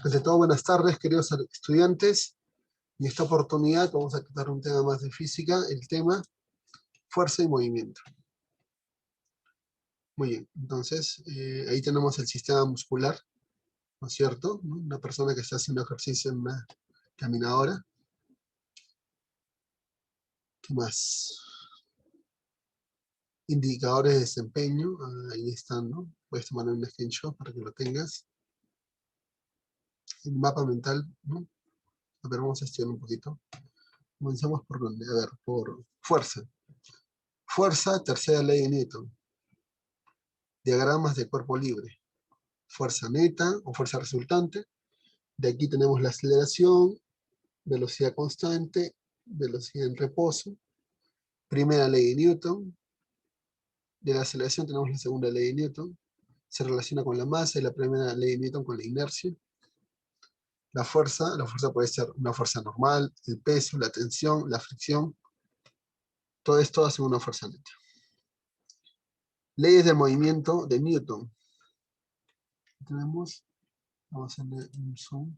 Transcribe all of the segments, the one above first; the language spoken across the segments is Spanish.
Ante todo, buenas tardes, queridos estudiantes. En esta oportunidad vamos a tratar un tema más de física, el tema fuerza y movimiento. Muy bien, entonces ahí tenemos el sistema muscular, ¿no es cierto? ¿No? Una persona que está haciendo ejercicio en una caminadora. ¿Qué más? Indicadores de desempeño, ahí están, ¿no? Puedes tomar un screenshot para que lo tengas. El mapa mental, ¿no? A ver, vamos a estudiar un poquito. Comenzamos por dónde, a ver, por fuerza. Fuerza, tercera ley de Newton. Diagramas de cuerpo libre. Fuerza neta o fuerza resultante. De aquí tenemos la aceleración, velocidad constante, velocidad en reposo. Primera ley de Newton. De la aceleración tenemos la segunda ley de Newton. Se relaciona con la masa y la primera ley de Newton con la inercia. La fuerza puede ser una fuerza normal, el peso, la tensión, la fricción. Todo esto hace una fuerza neta. Leyes del movimiento de Newton. Tenemos, vamos a hacerle un zoom.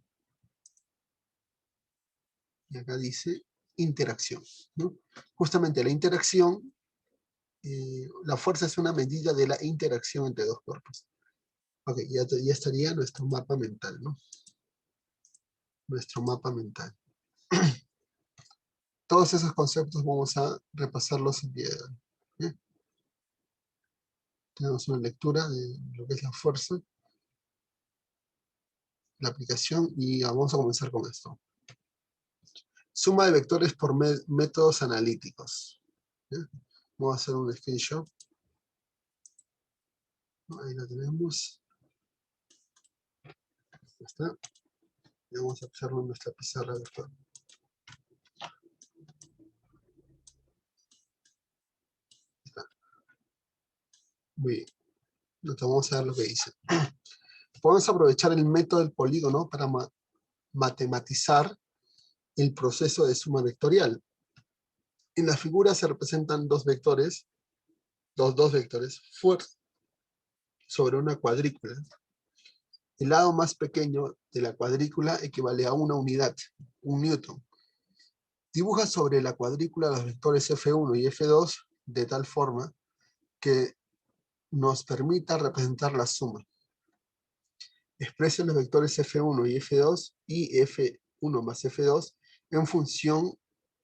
Y acá dice interacción, ¿no? Justamente la interacción, la fuerza es una medida de la interacción entre dos cuerpos. Ok, ya estaría nuestro mapa mental, ¿no? Nuestro mapa mental. Todos esos conceptos vamos a repasarlos el día de hoy. ¿Bien? Tenemos una lectura de lo que es la fuerza, la aplicación, y vamos a comenzar con esto. Suma de vectores por métodos analíticos. ¿Bien? Vamos a hacer un screenshot. Ahí lo tenemos. Ya está. Y vamos a hacerlo en nuestra pizarra virtual. Está. Muy bien. Entonces vamos a ver lo que dice. Podemos aprovechar el método del polígono para matematizar el proceso de suma vectorial. En la figura se representan dos vectores fuerza sobre una cuadrícula. El lado más pequeño de la cuadrícula equivale a una unidad, un newton. Dibuja sobre la cuadrícula los vectores F1 y F2 de tal forma que nos permita representar la suma. Expresen los vectores F1 y F2 y F1 más F2 en función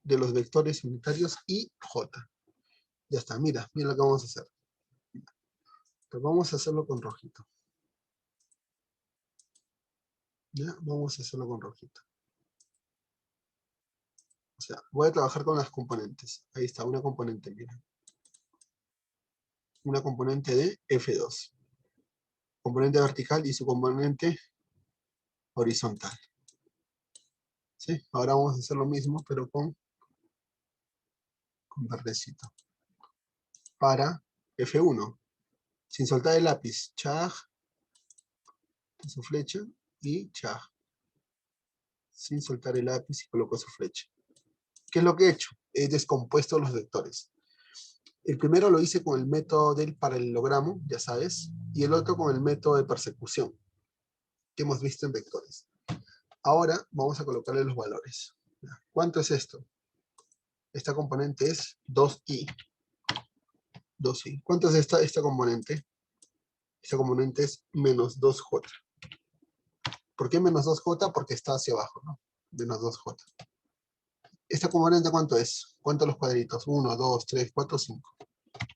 de los vectores unitarios y J. Ya está, mira lo que vamos a hacer. Pero vamos a hacerlo con rojito. ¿Ya? Vamos a hacerlo con rojito. O sea, voy a trabajar con las componentes. Ahí está, una componente, mira. Una componente de F2. Componente vertical y su componente horizontal. ¿Sí? Ahora vamos a hacer lo mismo, pero con verdecito. Para F1. Sin soltar el lápiz. Chag. Su flecha. Y chag. Sin soltar el lápiz y coloco su flecha. ¿Qué es lo que he hecho? He descompuesto los vectores. El primero lo hice con el método del paralelogramo, ya sabes, y el otro con el método de persecución, que hemos visto en vectores. Ahora vamos a colocarle los valores. ¿Cuánto es esto? Esta componente es 2i. 2i. ¿Cuánto es esta componente? Esta componente es menos 2j. ¿Por qué menos 2j? Porque está hacia abajo, ¿no? Menos 2j. ¿Esta componente cuánto es? ¿Cuántos los cuadritos? 1, 2, 3, 4, 5.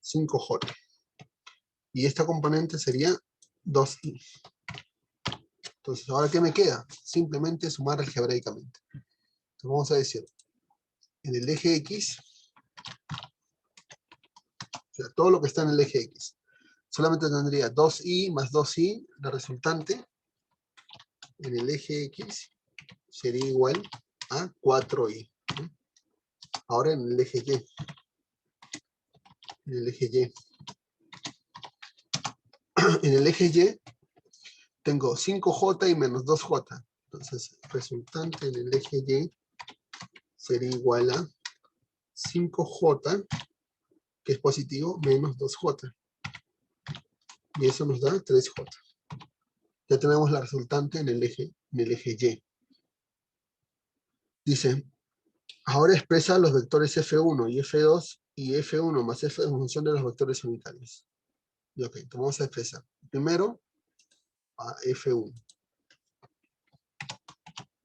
5j. Y esta componente sería 2i. Entonces, ¿ahora qué me queda? Simplemente sumar algebraicamente. Entonces vamos a decir, en el eje X, o sea, todo lo que está en el eje X, solamente tendría 2i más 2i, la resultante, en el eje X, sería igual a 4i. Ahora en el eje Y, en el eje Y, en el eje Y, tengo 5j y menos 2j. Entonces, resultante en el eje Y sería igual a 5j, que es positivo, menos 2j. Y eso nos da 3j. Ya tenemos la resultante en el eje en el eje Y. Dice, ahora expresa los vectores F1 y F2 y F1 más F en función de los vectores unitarios. Y ok, entonces vamos a expresar. Primero, a F1.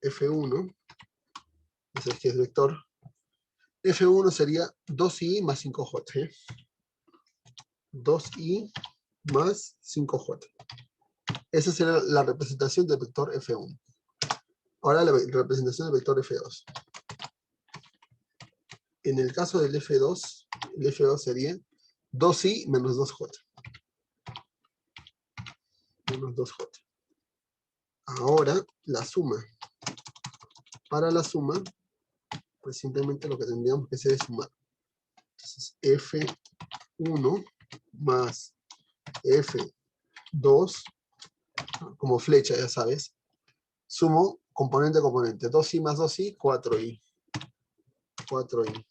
F1, ese es que es vector. F1 sería 2i más 5j. ¿eh? 2i más 5j. Esa será la representación del vector F1. Ahora la representación del vector F2. En el caso del F2, el F2 sería 2i menos 2j. Menos 2j. Ahora, la suma. Para la suma, pues simplemente lo que tendríamos que hacer es sumar. Entonces, F1 más F2, como flecha, ya sabes, sumo componente a componente. 2i más 2i, 4i. 4i.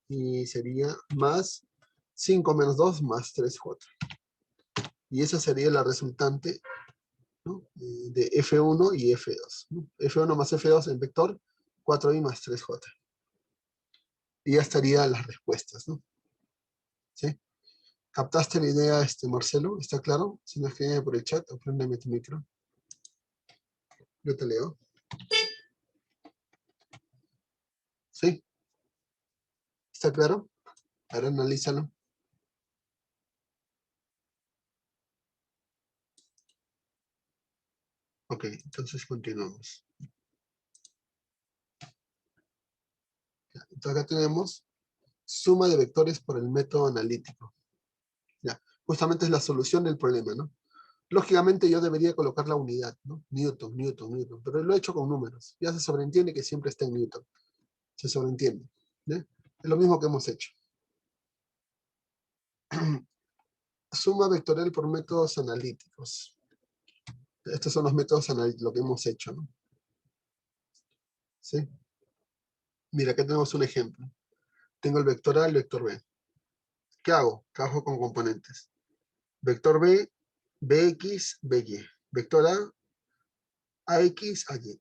Y sería más 5 menos 2 más 3j. Y esa sería la resultante, ¿no?, de F1 y F2. ¿no? F1 más F2 en vector, 4i más 3j. Y ya estarían las respuestas, ¿no? ¿Sí? ¿Captaste la idea, Marcelo? ¿Está claro? Si no, escríbeme por el chat o préndeme tu micro. Yo te leo. ¿Sí? ¿Está claro? Ahora analízalo. Ok, entonces continuamos. Entonces acá tenemos suma de vectores por el método analítico. Ya, justamente es la solución del problema, ¿no? Lógicamente yo debería colocar la unidad, ¿no? Newton, Newton, Newton, pero lo he hecho con números. Ya se sobreentiende que siempre está en Newton. Se sobreentiende. ¿eh? Es lo mismo que hemos hecho. Suma vectorial por métodos analíticos. Estos son los métodos analíticos, lo que hemos hecho, ¿no? ¿Sí? Mira, acá tenemos un ejemplo. Tengo el vector A y el vector B. ¿Qué hago? Trabajo con componentes. Vector B, Bx, By. Vector A, Ax, Ay.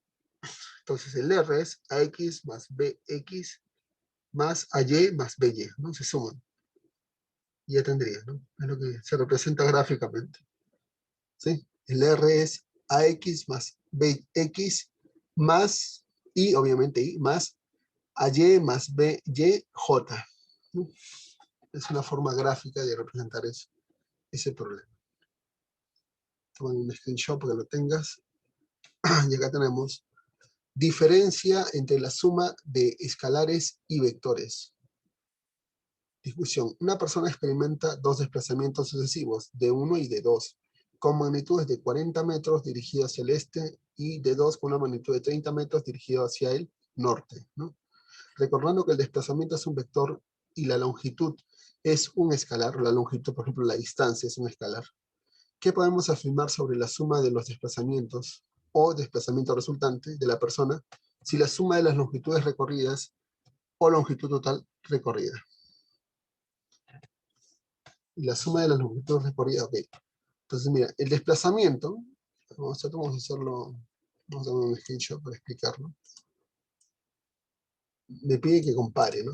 Entonces el R es Ax más Bx más Ay más By, ¿no? Se suman. Y ya tendría, ¿no? Es lo que se representa gráficamente. ¿Sí? El R es Ax más Bx más Y, obviamente Y, más Ay más By, J. ¿no? Es una forma gráfica de representar eso, ese problema. Toma un screenshot para que lo tengas. Y acá tenemos diferencia entre la suma de escalares y vectores. Discusión. Una persona experimenta dos desplazamientos sucesivos, de 1 y de 2, con magnitudes de 40 metros dirigido hacia el este y de 2 con una magnitud de 30 metros dirigido hacia el norte, ¿no? Recordando que el desplazamiento es un vector y la longitud es un escalar, la longitud, por ejemplo, la distancia es un escalar. ¿Qué podemos afirmar sobre la suma de los desplazamientos o desplazamiento resultante de la persona si la suma de las longitudes recorridas o longitud total recorrida? Y la suma de las longitudes recorridas, ok. Entonces, mira, el desplazamiento, vamos a hacerlo, vamos a dar un screenshot para explicarlo. Me pide que compare, ¿no?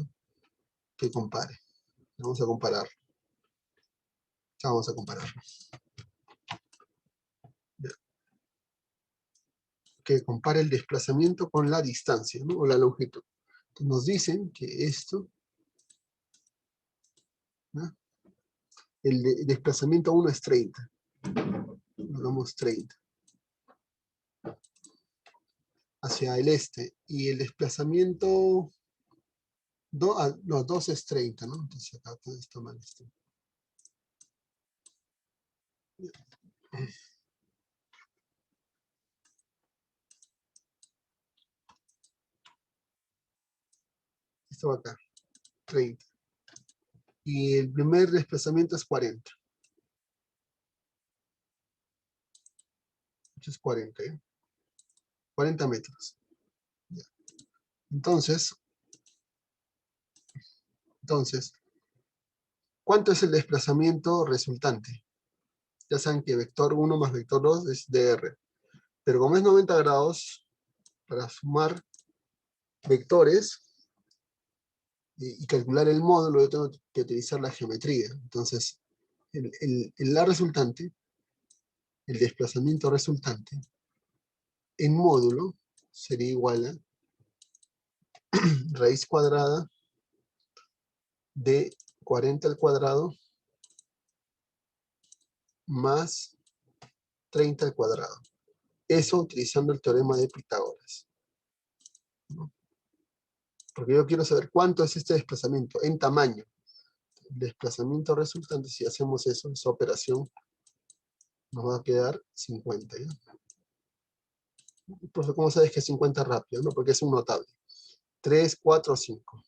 Que compare. Vamos a comparar. Ya vamos a compararlo. Que compare el desplazamiento con la distancia, ¿no? O la longitud. Entonces nos dicen que esto, ¿no?, el desplazamiento 1 es 30. Hagamos 30. Hacia el este. Y el desplazamiento 2, no, 2 es 30, ¿no? Entonces acá está mal esto. Esto va acá, 30. Y el primer desplazamiento es 40. Esto es 40, ¿eh? 40 metros. Ya. Entonces, ¿cuánto es el desplazamiento resultante? Ya saben que vector 1 más vector 2 es dr. Pero como es 90 grados, para sumar vectores y calcular el módulo, yo tengo que utilizar la geometría. Entonces, la resultante, el desplazamiento resultante, en módulo, sería igual a raíz cuadrada de 40 al cuadrado más 30 al cuadrado. Eso utilizando el teorema de Pitágoras, ¿no? Porque yo quiero saber cuánto es este desplazamiento en tamaño. El desplazamiento resultante, si hacemos eso, esa operación, nos va a quedar 50. ¿Ya? Entonces, ¿cómo sabes que es 50 rápido? ¿No? Porque es un notable. 3, 4, 5.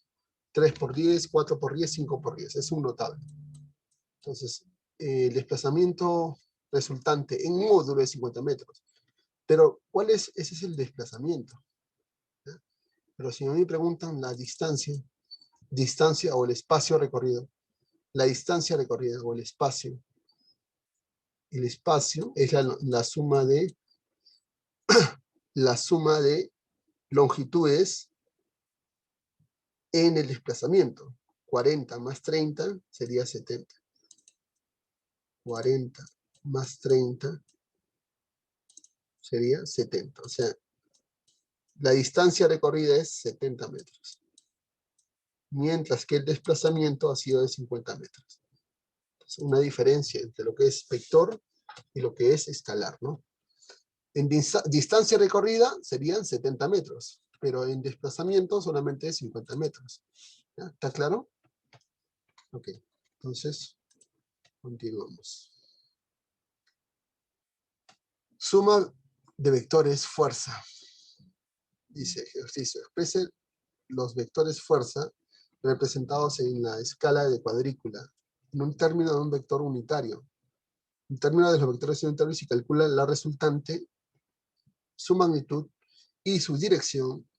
3 por 10, 4 por 10, 5 por 10. Es un notable. Entonces, el desplazamiento resultante en módulo es 50 metros. Pero, ¿cuál es? Ese es el desplazamiento. ¿Ya? Pero si a mí me preguntan la distancia o el espacio recorrido, la distancia recorrida o el espacio es la suma de longitudes en el desplazamiento. 40 más 30 sería 70. 40 más 30 sería 70. O sea, la distancia recorrida es 70 metros. Mientras que el desplazamiento ha sido de 50 metros. Entonces, una diferencia entre lo que es vector y lo que es escalar, ¿no? En distancia recorrida serían 70 metros, pero en desplazamiento solamente 50 metros. ¿Ya? ¿Está claro? Ok, entonces continuamos. Suma de vectores fuerza. Dice ejercicio, exprese los vectores fuerza representados en la escala de cuadrícula en un término de un vector unitario. En términos de los vectores unitarios se calcula la resultante, su magnitud y su dirección,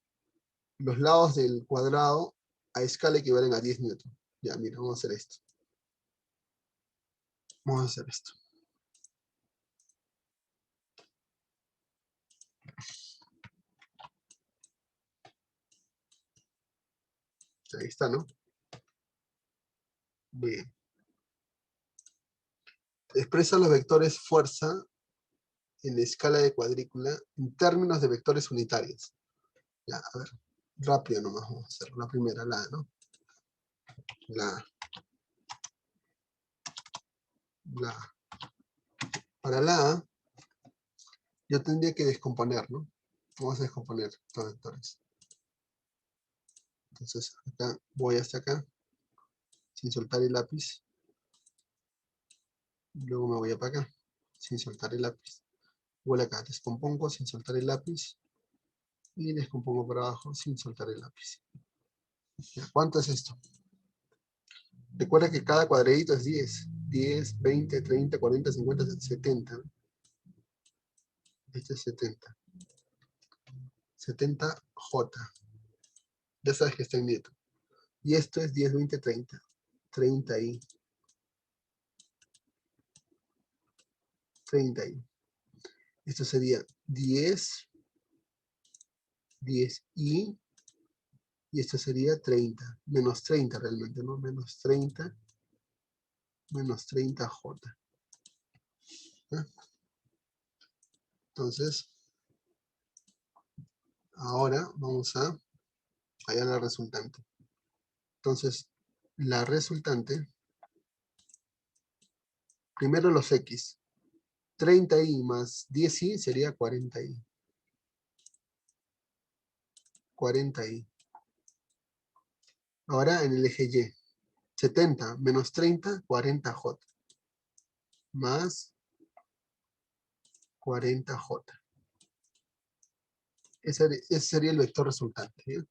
los lados del cuadrado a escala equivalen a 10 newton. Ya, mira, vamos a hacer esto. Vamos a hacer esto. Ahí está, ¿no? Bien. Expresa los vectores fuerza en la escala de cuadrícula en términos de vectores unitarios. Ya, a ver, rápido nomás vamos a hacer la primera, la A, ¿no? La A. La A. Para la A, yo tendría que descomponer, ¿no? Vamos a descomponer estos vectores. Entonces, acá voy hasta acá, sin soltar el lápiz. Luego me voy a para acá, sin soltar el lápiz. Vuelvo acá, descompongo sin soltar el lápiz. Y descompongo por abajo sin soltar el lápiz. ¿Ya? ¿Cuánto es esto? Recuerda que cada cuadradito es 10. 10, 20, 30, 40, 50, 70. Este es 70. 70J. Ya sabes que está en nieto. Y esto es 10, 20, 30. 30i. 30i. Esto sería 10, 10i. Y esto sería 30. Menos 30 realmente, ¿no? Menos 30. Menos 30J. ¿Ya? Entonces, ahora vamos a hallar la resultante. Entonces, la resultante, primero los X. 30i más 10i sería 40i. 40i. Ahora en el eje Y. 70 menos 30, 40J. Más 40J. Ese sería el vector resultante. ¿Sí?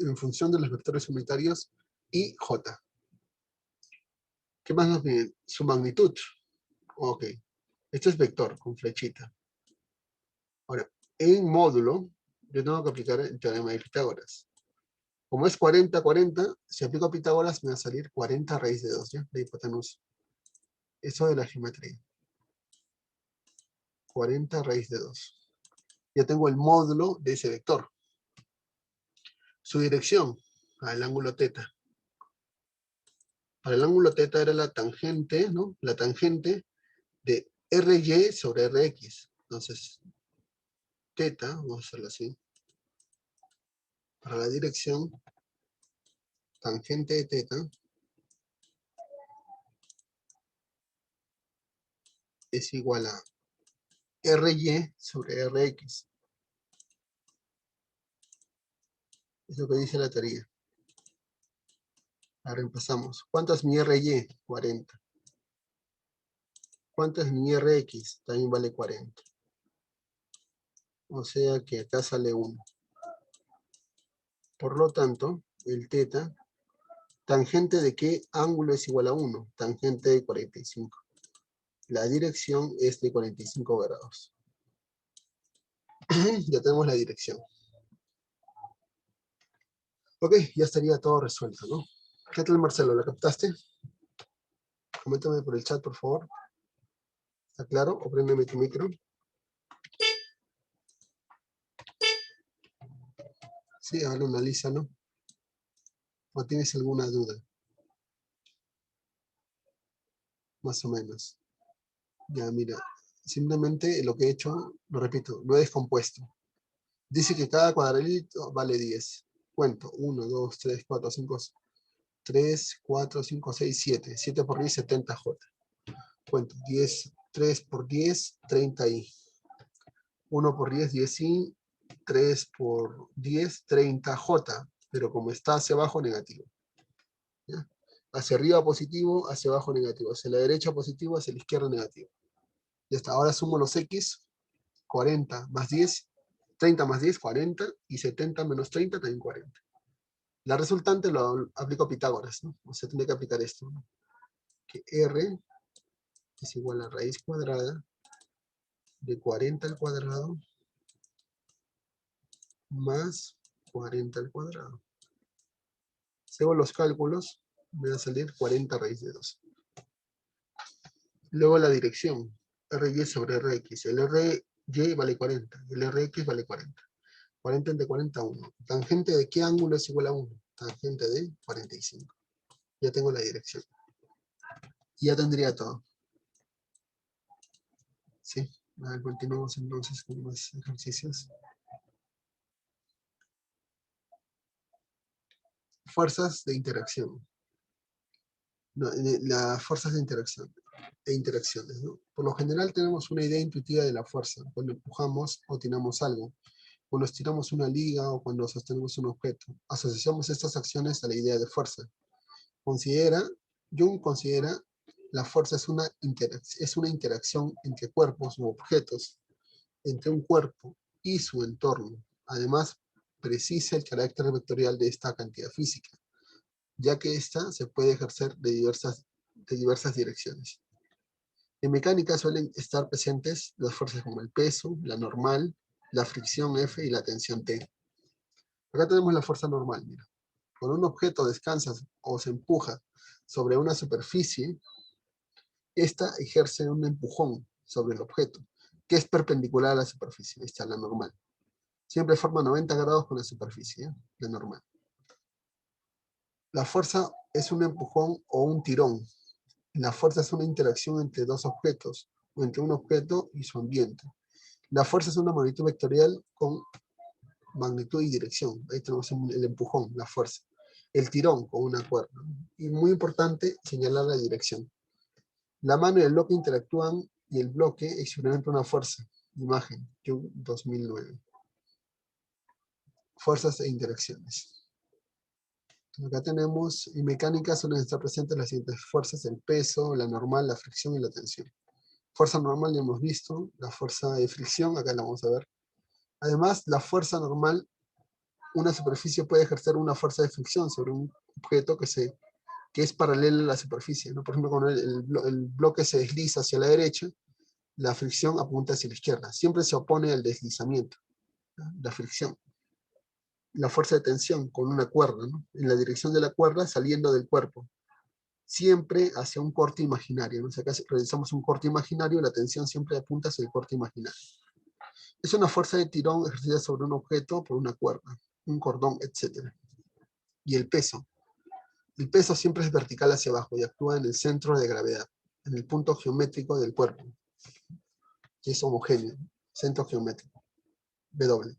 En función de los vectores unitarios y J. ¿Qué más nos piden? Su magnitud. Ok. Esto es vector con flechita. Ahora, en módulo, yo tengo que aplicar el teorema de Pitágoras. Como es 40, 40, si aplico a Pitágoras me va a salir 40 raíz de 2, ¿ya? La hipotenusa. Eso de la geometría. 40 raíz de 2. Ya tengo el módulo de ese vector. Su dirección al ángulo teta. Para el ángulo teta era la tangente, ¿no? La tangente de RY sobre RX. Entonces, teta, vamos a hacerlo así. Para la dirección, tangente de teta es igual a RY sobre RX. Es lo que dice la teoría. Ahora empezamos. ¿Cuánto es mi RY? 40. ¿Cuánto es mi RX? También vale 40. O sea que acá sale 1. Por lo tanto, el teta, tangente de qué ángulo es igual a 1? Tangente de 45. La dirección es de 45 grados. Ya tenemos la dirección. Ok, ya estaría todo resuelto, ¿no? ¿Qué tal, Marcelo? ¿La captaste? Coméntame por el chat, por favor. ¿Está claro? O préndeme tu micro. Sí, ahora analízalo. ¿O tienes alguna duda? Más o menos. Ya, mira. Simplemente lo que he hecho, lo repito, lo he descompuesto. Dice que cada cuadradito vale 10. Cuento. 1, 2, 3, 4, 5, 3, 4, 5, 6, 7. 7 por 10, 70 J. Cuento. 10, 3 por 10, 30 I. 1 por 10, 10 I. 3 por 10, 30 J. Pero como está hacia abajo, negativo. ¿Ya? Hacia arriba positivo, hacia abajo negativo. Hacia la derecha positivo, hacia la izquierda negativo. Ya está. Ahora sumo los X. 40 más 10. 30 más 10, 40. Y 70 menos 30, también 40. La resultante lo aplico a Pitágoras, ¿no? O sea, tendría que aplicar esto, ¿no? Que R es igual a raíz cuadrada de 40 al cuadrado más 40 al cuadrado. Si hago los cálculos, me va a salir 40 raíz de 2. Luego la dirección, RY sobre RX. El RY vale 40, el RX vale 40. 40 entre 40, 1. ¿Tangente de qué ángulo es igual a 1? Tangente de 45. Ya tengo la dirección. Y ya tendría todo. ¿Sí? A ver, continuamos entonces con más ejercicios. Fuerzas de interacción. No, las fuerzas de interacción e interacciones, ¿no? Por lo general tenemos una idea intuitiva de la fuerza cuando empujamos o tiramos algo, cuando estiramos una liga o cuando sostenemos un objeto. Asociamos estas acciones a la idea de fuerza. Jung considera la fuerza es una interacción entre cuerpos u objetos, entre un cuerpo y su entorno. Además, precisa el carácter vectorial de esta cantidad física, ya que ésta se puede ejercer de diversas direcciones. En mecánica suelen estar presentes las fuerzas como el peso, la normal, la fricción F y la tensión T. Acá tenemos la fuerza normal, mira. Cuando un objeto descansa o se empuja sobre una superficie, esta ejerce un empujón sobre el objeto, que es perpendicular a la superficie. Esta es la normal. Siempre forma 90 grados con la superficie, ¿eh? La normal. La fuerza es un empujón o un tirón. La fuerza es una interacción entre dos objetos, o entre un objeto y su ambiente. La fuerza es una magnitud vectorial con magnitud y dirección. Ahí tenemos el empujón, la fuerza. El tirón con una cuerda. Y muy importante, señalar la dirección. La mano y el bloque interactúan y el bloque experimenta una fuerza. Imagen, Jung 2009. Fuerzas e interacciones. Acá tenemos, en mecánica suelen estar presentes las siguientes fuerzas: el peso, la normal, la fricción y la tensión. Fuerza normal ya hemos visto, la fuerza de fricción, acá la vamos a ver. Además, la fuerza normal, una superficie puede ejercer una fuerza de fricción sobre un objeto que es paralela a la superficie, ¿no? Por ejemplo, cuando el bloque se desliza hacia la derecha, la fricción apunta hacia la izquierda. Siempre se opone al deslizamiento, ¿no? La fricción. La fuerza de tensión con una cuerda, ¿no? En la dirección de la cuerda saliendo del cuerpo. siempre hacia un corte imaginario, ¿no? O sea, acá realizamos un corte imaginario, la tensión siempre apunta hacia el corte imaginario. Es una fuerza de tirón ejercida sobre un objeto por una cuerda, un cordón, etc. Y el peso. El peso siempre es vertical hacia abajo y actúa en el centro de gravedad, en el punto geométrico del cuerpo, que es homogéneo, centro geométrico, W.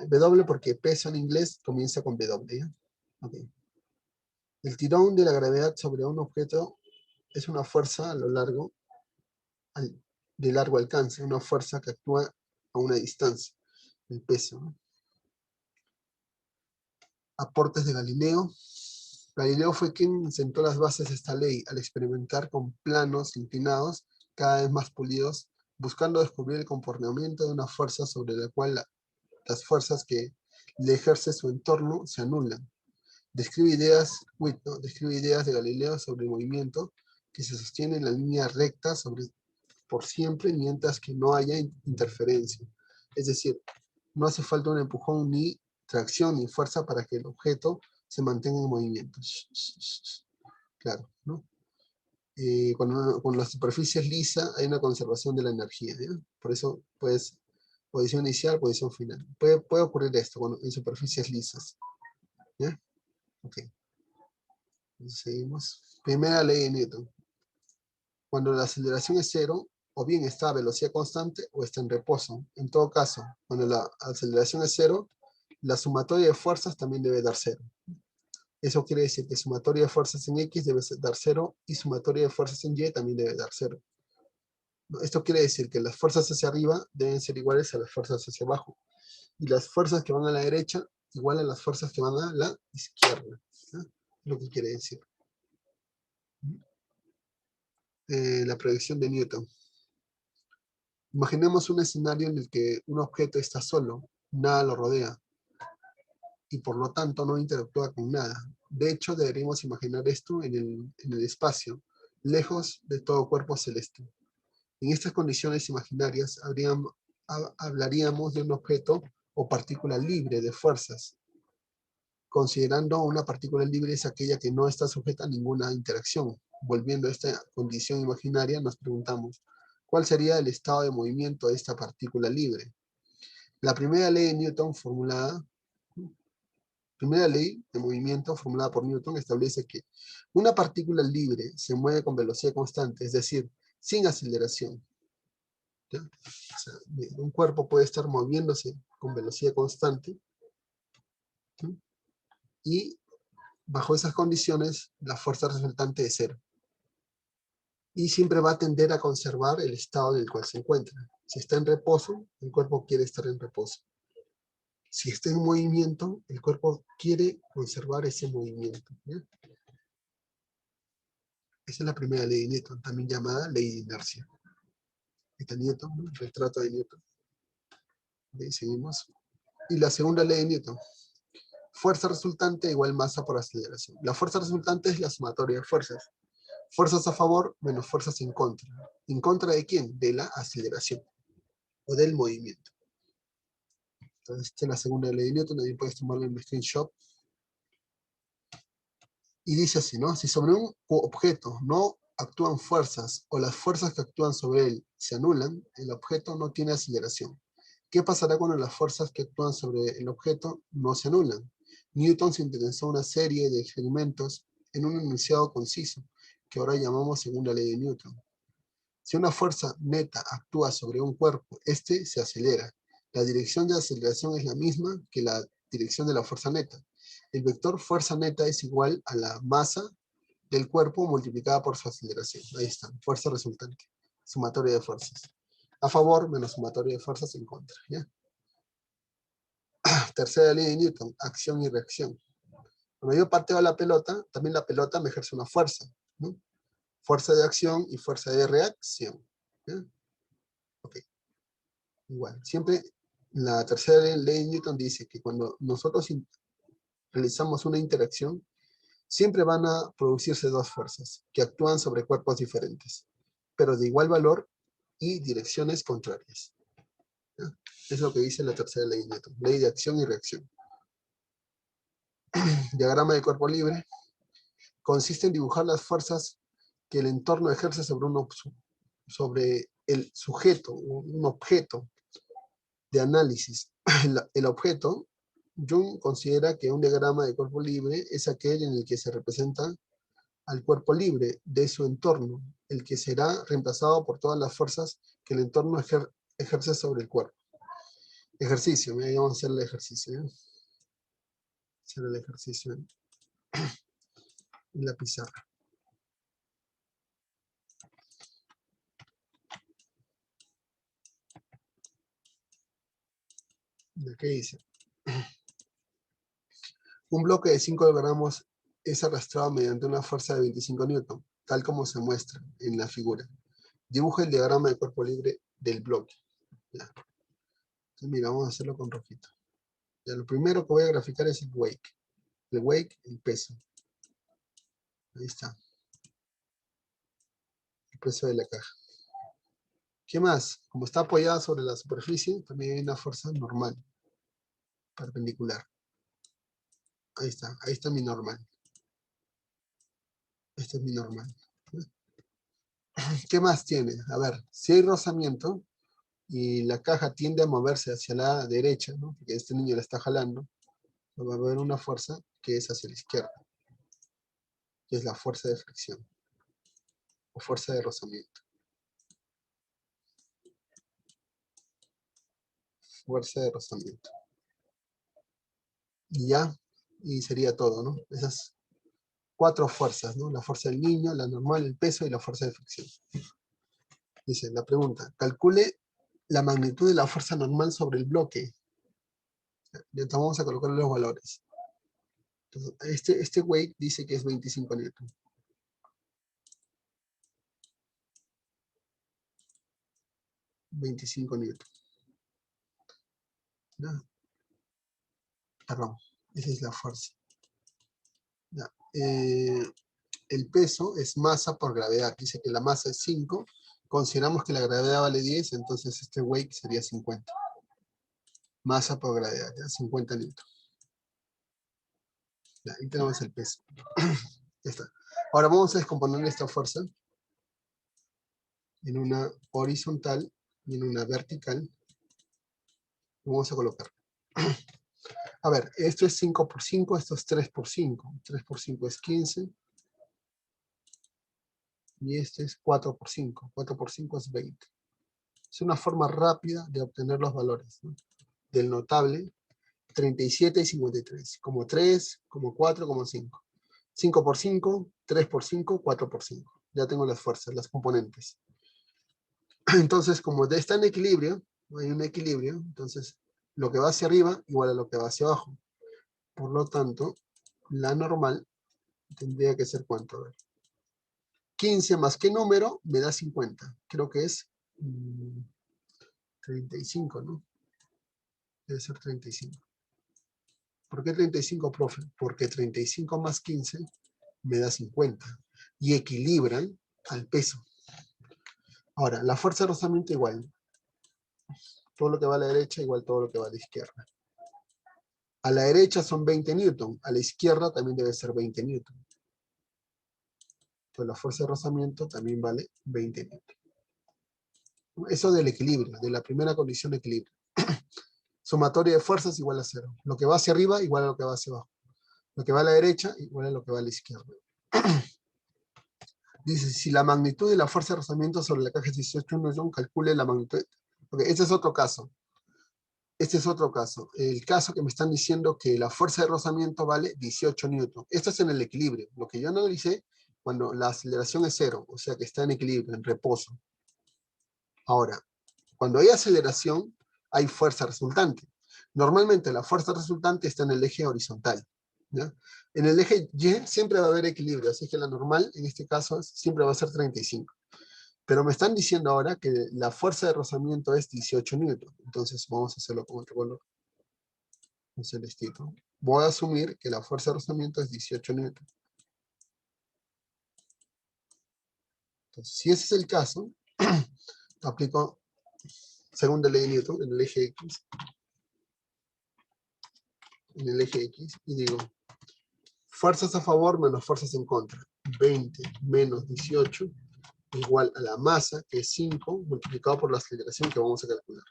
W porque peso en inglés comienza con W, ¿ya? Okay. El tirón de la gravedad sobre un objeto es una fuerza de largo alcance, una fuerza que actúa a una distancia, el peso, ¿no? Aportes de Galileo. Galileo fue quien sentó las bases de esta ley al experimentar con planos inclinados cada vez más pulidos, buscando descubrir el comportamiento de una fuerza sobre la cual las fuerzas que le ejerce su entorno se anulan. Describe ideas de Galileo sobre el movimiento que se sostiene en la línea recta por siempre mientras que no haya interferencia. Es decir, no hace falta un empujón ni tracción ni fuerza para que el objeto se mantenga en movimiento. Claro, ¿no? Cuando la superficie es lisa hay una conservación de la energía, ¿ya? Por eso, pues, posición inicial, posición final. Puede ocurrir esto en superficies lisas, ¿ya? Ok. Entonces, seguimos. Primera ley de Newton. Cuando la aceleración es cero, o bien está a velocidad constante o está en reposo. En todo caso, cuando la aceleración es cero, la sumatoria de fuerzas también debe dar cero. Eso quiere decir que sumatoria de fuerzas en X debe dar cero y sumatoria de fuerzas en Y también debe dar cero. Esto quiere decir que las fuerzas hacia arriba deben ser iguales a las fuerzas hacia abajo. Y las fuerzas que van a la derecha igual a las fuerzas que van a la izquierda. ¿No? Lo que quiere decir. La predicción de Newton. Imaginemos un escenario en el que un objeto está solo, nada lo rodea, y por lo tanto no interactúa con nada. De hecho, deberíamos imaginar esto en el espacio, lejos de todo cuerpo celeste. En estas condiciones imaginarias hablaríamos de un objeto o partícula libre de fuerzas. Considerando una partícula libre es aquella que no está sujeta a ninguna interacción. Volviendo a esta condición imaginaria, nos preguntamos, ¿cuál sería el estado de movimiento de esta partícula libre? La primera ley de Newton primera ley de movimiento formulada por Newton establece que una partícula libre se mueve con velocidad constante, es decir, sin aceleración. ¿Ya? O sea, un cuerpo puede estar moviéndose con velocidad constante, ¿sí? Y bajo esas condiciones la fuerza resultante es cero. Y siempre va a tender a conservar el estado en el cual se encuentra. Si está en reposo, el cuerpo quiere estar en reposo. Si está en movimiento, el cuerpo quiere conservar ese movimiento, ¿ya? Esa es la primera ley de Newton, también llamada ley de inercia. Está Newton, ¿no? El retrato de Newton. Ahí seguimos. Y la segunda ley de Newton. Fuerza resultante igual masa por aceleración. La fuerza resultante es la sumatoria de fuerzas. Fuerzas a favor menos fuerzas en contra. ¿En contra de quién? De la aceleración o del movimiento. Entonces, esta es la segunda ley de Newton. También puedes tomarla en un screenshot. Y dice así, ¿no? Si sobre un objeto no actúan fuerzas o las fuerzas que actúan sobre él se anulan, el objeto no tiene aceleración. ¿Qué pasará cuando las fuerzas que actúan sobre el objeto no se anulan? Newton sintetizó una serie de experimentos en un enunciado conciso, que ahora llamamos segunda ley de Newton. Si una fuerza neta actúa sobre un cuerpo, este se acelera. La dirección de aceleración es la misma que la dirección de la fuerza neta. El vector fuerza neta es igual a la masa del cuerpo multiplicada por su aceleración. Ahí está, fuerza resultante. Sumatoria de fuerzas. A favor menos sumatoria de fuerzas en contra. ¿Ya? Tercera ley de Newton, acción y reacción. Cuando yo pateo la pelota, también la pelota me ejerce una fuerza, ¿no? Fuerza de acción y fuerza de reacción. ¿Ya? Ok. Igual, siempre la tercera ley de Newton dice que cuando nosotros realizamos una interacción, siempre van a producirse dos fuerzas que actúan sobre cuerpos diferentes, pero de igual valor y direcciones contrarias. ¿Ya? Es lo que dice la tercera ley de Newton, ley de acción y reacción. Diagrama de cuerpo libre. consiste en dibujar las fuerzas que el entorno ejerce sobre el sujeto, un objeto de análisis. El objeto, Jung considera que un diagrama de cuerpo libre es aquel en el que se representa al cuerpo libre de su entorno, el que será reemplazado por todas las fuerzas que el entorno ejerce sobre el cuerpo. Ejercicio, vamos a hacer el ejercicio. Hacer el ejercicio en la pizarra. ¿Qué dice? Un bloque de 5 gramos es arrastrado mediante una fuerza de 25 newton, tal como se muestra en la figura. Dibuja el diagrama de cuerpo libre del bloque. Ya. Entonces, mira, vamos a hacerlo con rojito. Ya, lo primero que voy a graficar es el wake. El wake, el peso. Ahí está. El peso de la caja. ¿Qué más? Como está apoyada sobre la superficie, también hay una fuerza normal, perpendicular. Ahí está mi normal. Este es mi normal. ¿Qué más tiene? A ver, si hay rozamiento y la caja tiende a moverse hacia la derecha, ¿no? Porque este niño la está jalando, va a haber una fuerza que es hacia la izquierda, que es la fuerza de fricción o fuerza de rozamiento. Fuerza de rozamiento. Y ya, y sería todo, ¿no? Esas 4 fuerzas, ¿no? La fuerza del niño, la normal, el peso y la fuerza de fricción. Dice, la pregunta, calcule la magnitud de la fuerza normal sobre el bloque. Ya vamos a colocar los valores. Entonces, este weight dice que es 25 newton. ¿No? Perdón, esa es la fuerza. ¿No? El peso es masa por gravedad. Dice que la masa es 5. Consideramos que la gravedad vale 10, entonces este weight sería 50. Masa por gravedad, ¿ya? 50 newton. Ya, ahí tenemos el peso. Ya está. Ahora vamos a descomponer esta fuerza en una horizontal y en una vertical. Vamos a colocar. A ver, esto es 5 por 5, esto es 3 por 5. 3 por 5 es 15. Y este es 4 por 5. 4 por 5 es 20. Es una forma rápida de obtener los valores, ¿no? Del notable 37 y 53. Como 3, como 4, como 5. 5 por 5, 3 por 5, 4 por 5. Ya tengo las fuerzas, las componentes. Entonces, como está en equilibrio, hay un equilibrio, entonces lo que va hacia arriba igual a lo que va hacia abajo. Por lo tanto, la normal tendría que ser ¿cuánto? A ver. 15 más qué número me da 50. Creo que es 35, ¿no? Debe ser 35. ¿Por qué 35, profe? Porque 35 más 15 me da 50. Y equilibran al peso. Ahora, la fuerza de rozamiento igual. Todo lo que va a la derecha igual todo lo que va a la izquierda. A la derecha son 20 newton. A la izquierda también debe ser 20 newton. Entonces la fuerza de rozamiento también vale 20 newton. Eso del equilibrio, de la primera condición de equilibrio. Sumatoria de fuerzas igual a 0. Lo que va hacia arriba igual a lo que va hacia abajo. Lo que va a la derecha igual a lo que va a la izquierda. Dice, si la magnitud de la fuerza de rozamiento sobre la caja es 18 newton, calcule la magnitud. Ok, este es otro caso. Este es otro caso. El caso que me están diciendo que la fuerza de rozamiento vale 18 newton. Esto es en el equilibrio. Lo que yo analicé cuando la aceleración es 0, o sea que está en equilibrio, en reposo. Ahora, cuando hay aceleración, hay fuerza resultante. Normalmente la fuerza resultante está en el eje horizontal, ¿ya? En el eje Y siempre va a haber equilibrio, así que la normal en este caso siempre va a ser 35. Pero me están diciendo ahora que la fuerza de rozamiento es 18 newton. Entonces vamos a hacerlo con otro color. Un celestito. Voy a asumir que la fuerza de rozamiento es 18 newton. Entonces, si ese es el caso, aplico segunda ley de Newton en el eje X. En el eje X y digo, Fuerzas a favor menos fuerzas en contra. 20 menos 18 igual a la masa, que es 5, multiplicado por la aceleración que vamos a calcular.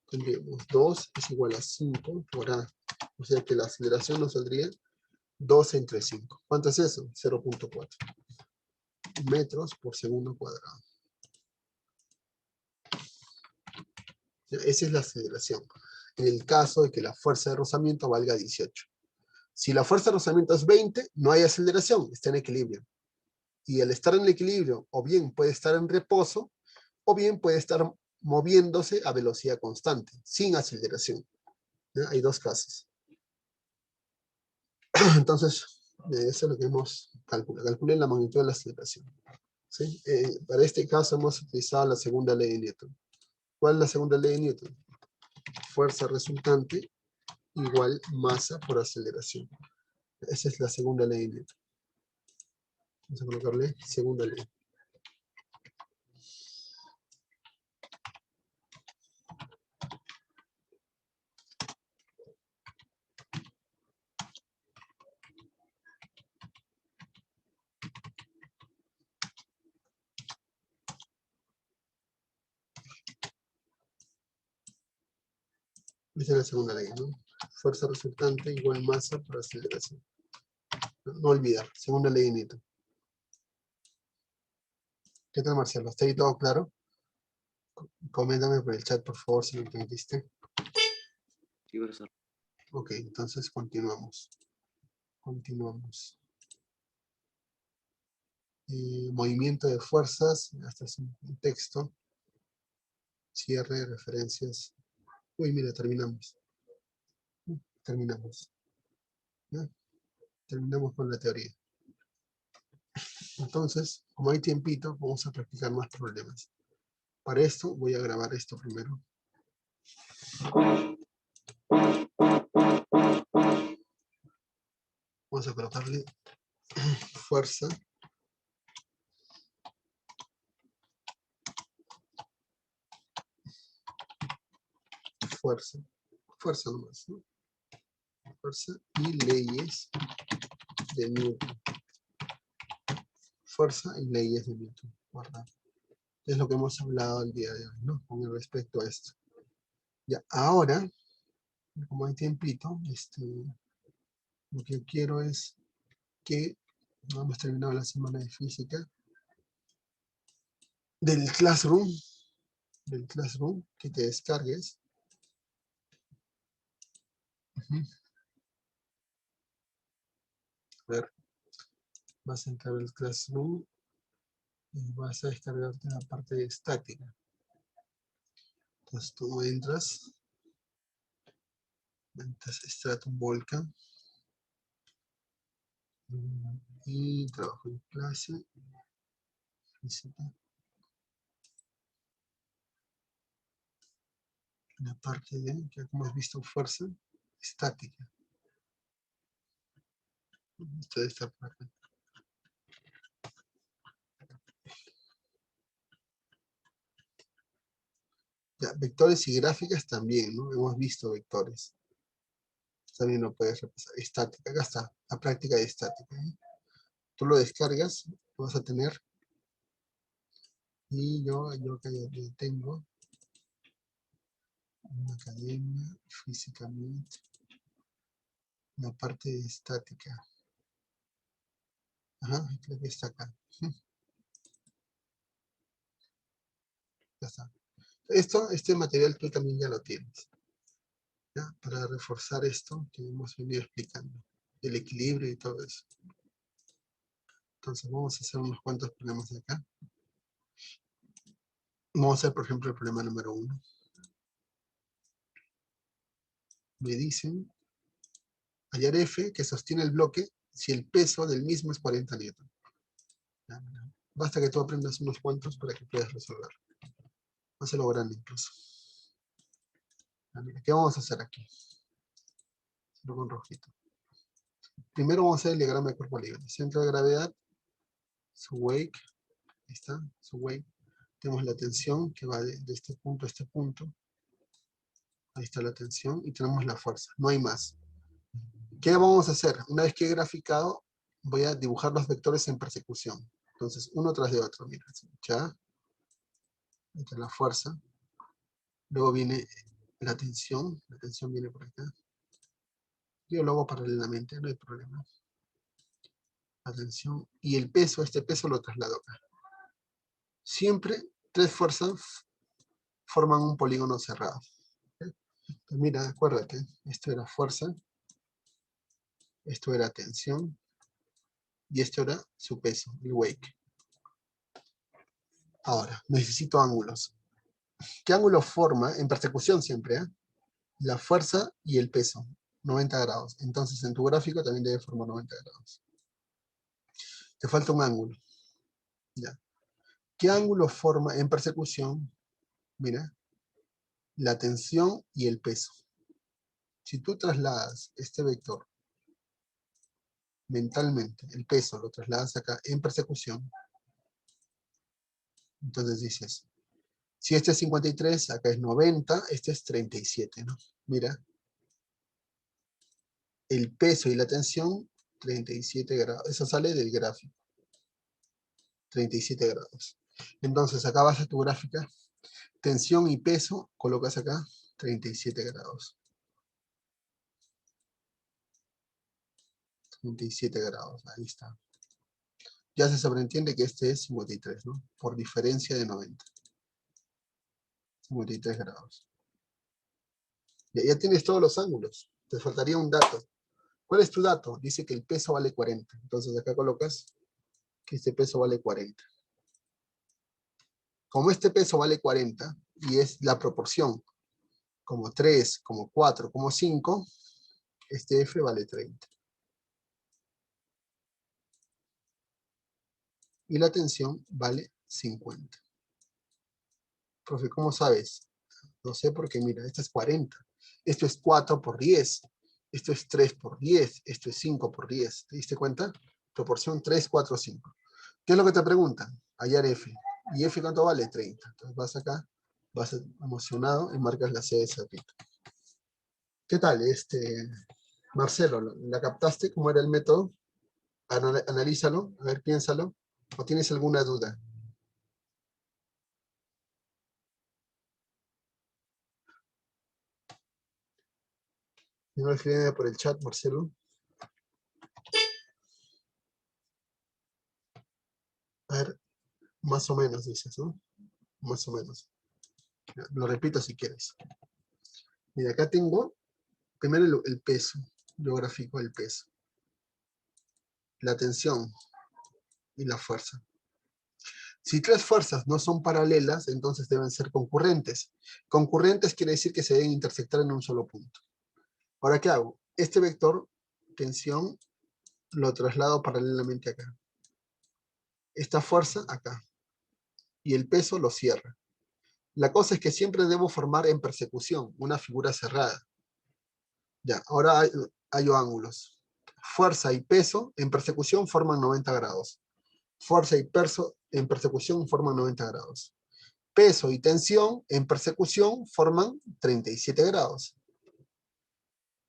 Tendríamos 2 es igual a 5 por A. O sea que la aceleración nos saldría 2 entre 5. ¿Cuánto es eso? 0.4 metros por segundo cuadrado. Esa es la aceleración. En el caso de que la fuerza de rozamiento valga 18. Si la fuerza de rozamiento es 20, no hay aceleración, está en equilibrio. Y al estar en el equilibrio, o bien puede estar en reposo, o bien puede estar moviéndose a velocidad constante, sin aceleración. ¿Ya? Hay dos casos. Entonces, eso es lo que hemos calculado. Calculen la magnitud de la aceleración. ¿Sí? Para este caso hemos utilizado la segunda ley de Newton. ¿Cuál es la segunda ley de Newton? Fuerza resultante igual masa por aceleración. Esa es la segunda ley de Newton. Vamos a colocarle segunda ley. Esa es la segunda ley, ¿no? Fuerza resultante igual masa por aceleración. No olvidar, segunda ley de Newton. ¿Qué tal, Marcelo? ¿Está ahí todo claro? Coméntame por el chat, por favor, si lo entendiste. Sí, profesor. Ok, entonces continuamos. Continuamos. Movimiento de fuerzas, hasta es un texto. Cierre, referencias. Uy, mira, terminamos. Terminamos. ¿Ya? Terminamos con la teoría. Entonces, como hay tiempito, vamos a practicar más problemas. Para esto, voy a grabar esto primero. Vamos a colocarle fuerza. Fuerza. Fuerza nomás, ¿no? Fuerza y leyes de Newton. Fuerza y leyes de Newton. Guardar. Es lo que hemos hablado el día de hoy, ¿no? Con respecto a esto. Ya, ahora, como hay tiempito, lo que quiero es que no hemos terminado la semana de física del Classroom, que te descargues. A ver, vas a entrar al Classroom y vas a descargarte la parte de estática. Entonces tú entras Stratum Volcan y trabajo en clase, física. La parte de, que como has visto, fuerza estática. Esta de esta parte. Ya, vectores y gráficas también, ¿no? Hemos visto vectores. También lo puedes repasar. Estática, acá está, la práctica de estática. Tú lo descargas, lo vas a tener. Y yo que tengo una academia, físicamente, la parte de estática. Ajá, creo que está acá. Ya está. Este material tú también ya lo tienes. ¿Ya? Para reforzar esto que hemos venido explicando. El equilibrio y todo eso. Entonces vamos a hacer unos cuantos problemas de acá. Vamos a hacer, por ejemplo, el problema número 1. Me dicen hallar F que sostiene el bloque si el peso del mismo es 40 newton. Basta que tú aprendas unos cuantos para que puedas resolver. Vas a lograr incluso. ¿Qué vamos a hacer aquí? Hacerlo con rojito. Primero vamos a hacer el diagrama de cuerpo libre. Centro de gravedad, su wake, ahí está, su wake. Tenemos la tensión que va de este punto a este punto. Ahí está la tensión y tenemos la fuerza. No hay más. ¿Qué vamos a hacer? Una vez que he graficado, voy a dibujar los vectores en persecución. Entonces, uno tras de otro, mira. Ya. Esta es la fuerza. Luego viene la tensión. La tensión viene por acá. Yo lo hago paralelamente, no hay problema. La tensión. Y el peso, este peso lo traslado acá. Siempre tres fuerzas forman un polígono cerrado. ¿Okay? Pues mira, acuérdate, esto era fuerza, esto era tensión, y esto era su peso, el wake. Ahora, necesito ángulos. ¿Qué ángulo forma, en persecución siempre, la fuerza y el peso? 90 grados. Entonces, en tu gráfico también debe formar 90 grados. Te falta un ángulo. Ya. ¿Qué ángulo forma en persecución? Mira, la tensión y el peso. Si tú trasladas este vector mentalmente, el peso lo trasladas acá en persecución, entonces dices, si este es 53, acá es 90, este es 37, ¿no? Mira, el peso y la tensión, 37 grados. Eso sale del gráfico. 37 grados. Entonces, acá vas a tu gráfica, tensión y peso, colocas acá 37 grados. 37 grados, ahí está. Ya se sobreentiende que este es 53, ¿no? Por diferencia de 90. 53 grados. Ya tienes todos los ángulos. Te faltaría un dato. ¿Cuál es tu dato? Dice que el peso vale 40. Entonces acá colocas que este peso vale 40. Como este peso vale 40 y es la proporción como 3, como 4, como 5, este F vale 30. Y la tensión vale 50. Profe, ¿cómo sabes? No sé porque mira, esto es 40. Esto es 4 por 10. Esto es 3 por 10. Esto es 5 por 10. ¿Te diste cuenta? Proporción 3, 4, 5. ¿Qué es lo que te preguntan? Hallar F. ¿Y F cuánto vale? 30. Entonces vas acá, vas emocionado y marcas la C de Cerrito. ¿Qué tal, Marcelo? ¿La captaste? ¿Cómo era el método? Analízalo, a ver, piénsalo. ¿O tienes alguna duda? No escribe por el chat, Marcelo. A ver, más o menos dices, ¿no? Más o menos. Lo repito si quieres. Mira, acá tengo primero el peso. Yo grafico el peso. La tensión y la fuerza. Si tres fuerzas no son paralelas, entonces deben ser concurrentes. Concurrentes quiere decir que se deben intersectar en un solo punto. Ahora, ¿qué hago? Este vector, tensión, lo traslado paralelamente acá. Esta fuerza acá. Y el peso lo cierra. La cosa es que siempre debo formar en persecución, una figura cerrada. Ya, ahora hallo ángulos. Fuerza y peso en persecución forman 90 grados. Fuerza y peso en persecución forman 90 grados. Peso y tensión en persecución forman 37 grados.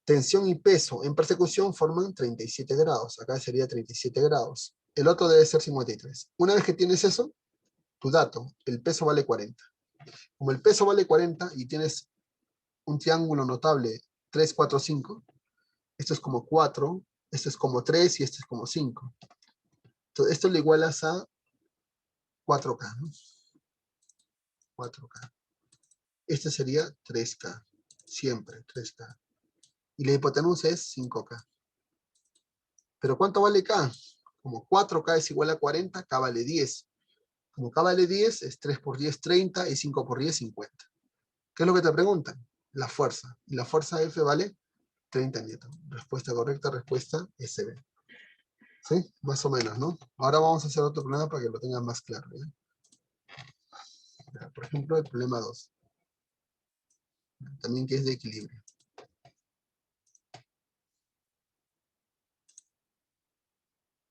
Tensión y peso en persecución forman 37 grados. Acá sería 37 grados. El otro debe ser 53. Una vez que tienes eso, tu dato, el peso vale 40. Como el peso vale 40 y tienes un triángulo notable 3, 4, 5, esto es como 4, esto es como 3 y esto es como 5. Entonces, esto le igualas a 4K, ¿no? 4K. Este sería 3K. Siempre 3K. Y la hipotenusa es 5K. ¿Pero cuánto vale K? Como 4K es igual a 40, K vale 10. Como K vale 10, es 3 por 10, 30, y 5 por 10, 50. ¿Qué es lo que te preguntan? La fuerza. Y la fuerza F vale 30 newton. Respuesta correcta, respuesta SB. ¿Sí? Más o menos, ¿no? Ahora vamos a hacer otro problema para que lo tengan más claro. ¿Ya? Por ejemplo, el problema 2. También que es de equilibrio.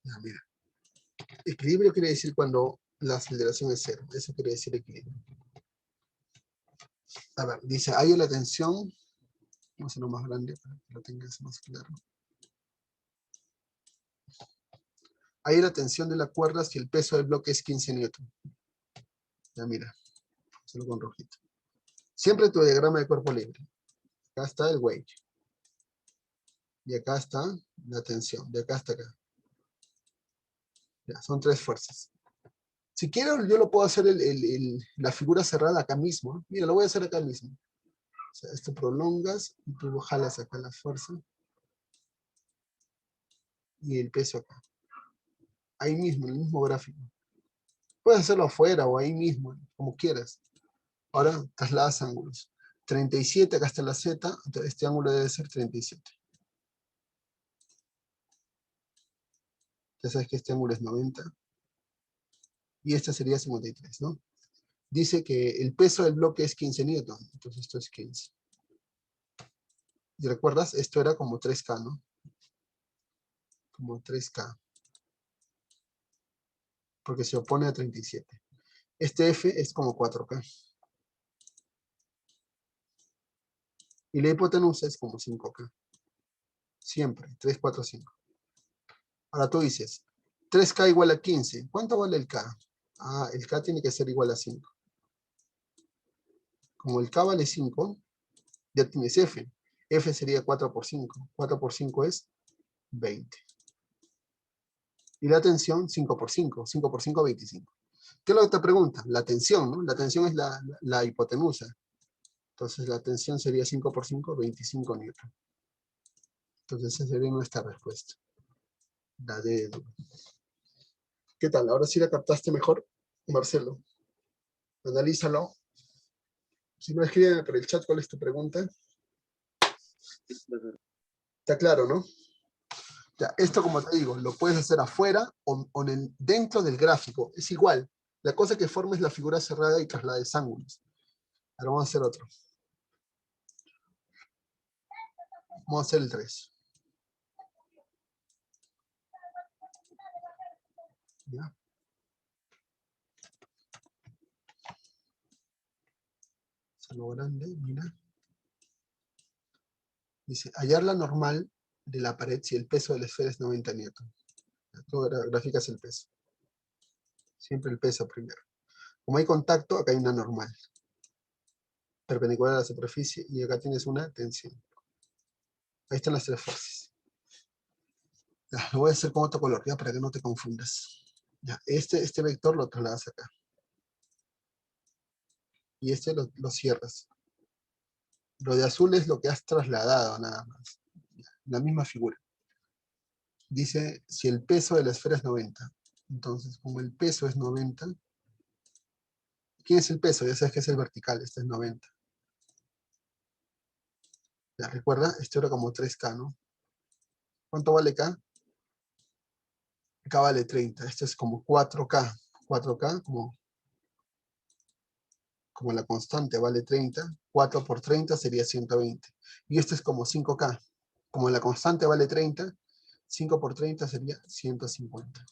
Ya, mira. Equilibrio quiere decir cuando la aceleración es cero. Eso quiere decir equilibrio. A ver, dice, hay la tensión. Vamos a hacerlo más grande para que lo tengas más claro. Ahí la tensión de la cuerda si el peso del bloque es 15 newton. Ya mira, solo con rojito. Siempre tu diagrama de cuerpo libre. Acá está el weight. Y acá está la tensión, de acá hasta acá. Ya, son 3 fuerzas. Si quiero, yo lo puedo hacer la figura cerrada acá mismo. Mira, lo voy a hacer acá mismo. O sea, esto prolongas y tú jalas acá la fuerza. Y el peso acá. Ahí mismo, en el mismo gráfico. Puedes hacerlo afuera o ahí mismo, como quieras. Ahora trasladas ángulos. 37, acá está la Z, entonces este ángulo debe ser 37. Ya sabes que este ángulo es 90. Y este sería 53, ¿no? Dice que el peso del bloque es 15 newton, entonces esto es 15. Y recuerdas, esto era como 3K, ¿no? Como 3K. Porque se opone a 37. Este F es como 4K. Y la hipotenusa es como 5K. Siempre, 3, 4, 5. Ahora tú dices, 3K igual a 15. ¿Cuánto vale el K? Ah, el K tiene que ser igual a 5. Como el K vale 5, ya tienes F. F sería 4 por 5. 4 por 5 es 20. Y la tensión, 5 por 5. 5 por 5, 25. ¿Qué es lo que te pregunta? La tensión, ¿no? La tensión es la hipotenusa. Entonces la tensión sería 5 por 5, 25 newton. Entonces esa sería nuestra respuesta. La D. ¿Qué tal? ¿Ahora sí la captaste mejor, Marcelo? Analízalo. Si no, escríbeme por el chat cuál es tu pregunta. Sí, profesor. Está claro, ¿no? Ya, esto, como te digo, lo puedes hacer afuera o dentro del gráfico. Es igual. La cosa que formes la figura cerrada y traslades ángulos. Ahora vamos a hacer otro. Vamos a hacer el 3. ¿Ya? Salvo grande, mira. Dice, hallar la normal de la pared si el peso de la esfera es 90 newton. Tú graficas el peso. Siempre el peso primero. Como hay contacto, acá hay una normal. Perpendicular a la superficie y acá tienes una tensión. Ahí están las 3 fuerzas. Ya, lo voy a hacer con otro color, ya, para que no te confundas. Ya, este vector lo trasladas acá. Y este lo cierras. Lo de azul es lo que has trasladado, nada más. La misma figura. Dice, si el peso de la esfera es 90. Entonces, como el peso es 90, ¿quién es el peso? Ya sabes que es el vertical, este es 90. Ya, recuerda, esto era como 3K, ¿no? ¿Cuánto vale K? K vale 30. Esto es como 4K. 4K como la constante vale 30. 4 por 30 sería 120. Y esto es como 5K. Como la constante vale 30, 5 por 30 sería 150.